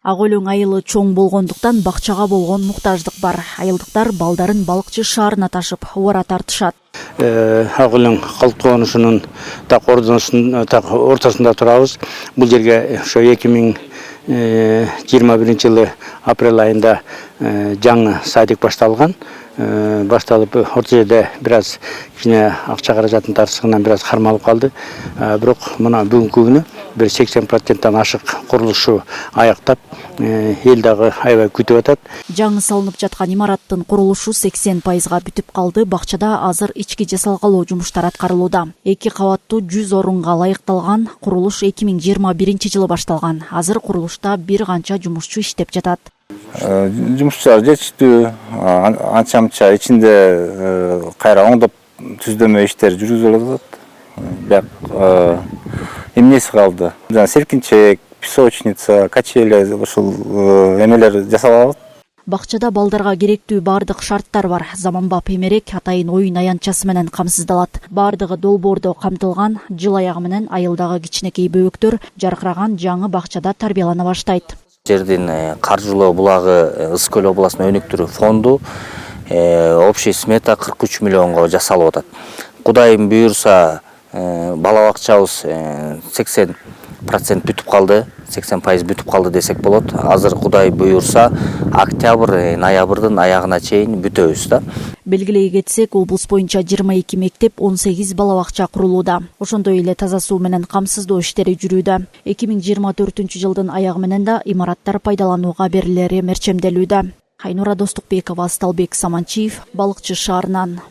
Ак өлөң айылы чоң болгондуктан бакчага болгон муктаждык бар. Айылдыктар балдарын балыкчы шаарына ташып, убара тартышат. Ак өлөң калктоонушунун ортосунда турабыз. Бул жерге ошо 2021 жылы апрель айында жаңы садик башталган. Башталып орто жерде бир аз кичине акча каражатын тартышкандан бир аз кармалып калды. Бирок мына бүгүнкү күнү бир 80%тан ашык курулушу аяктап, эл дагы аябай күтүп атат. Жаңы салынып жаткан имараттын курулушу 80%га бүтүп калды. Бакчада азыр ички жасалгалоо жумуштары аткарылууда. 2 кабаттуу 100 орунга ылайыкталган курулуш 2021 жылы башталган. Азыр курулушта бир канча жумушчу иштеп жатат. Жумушчулар жетиштүү, анча-мынча ичинде кайра оңдоп түздөмө иштери жүргүзүлүп атат. Бирок эмнеси калды? Жана серкинчек, песочница, качели ушул эмелер жасалып. Бакчада балдарга керектүү бардык шарттар бар. Заманбап эмерек атайын оюн аянтчасы менен камсыздалат. Бардыгы долбоордо камтылган. Жыл аягы менен айылдагы кичинекей бөбөктөр жаркыраган жаңы бакчада тарбиялана баштайт. Жердин каржылоо булагы Ысык көл областынын өнүктүрүү фонду общий смета 43 миллионго жасалып атат. Кудайым буйрса, бала бакчабыз 80% бүтүп калды, 80% бүтүп калды десек болот. Азыр Кудай буйрса, октябрь, ноябрдын аягына чейин бүтөбүз да. Белгилей кетсек, облус боюнча 22 мектеп, 18 бала бакча курулууда. Ошондой эле таза суу менен камсыздоо иштери жүрүүдө. 2024 жылдын аягы менен да имараттар пайдаланууга берилери мерчемделүүдө. Айнура Достукбекова, Сталбек Саманчиев, Балыкчы шаарынан.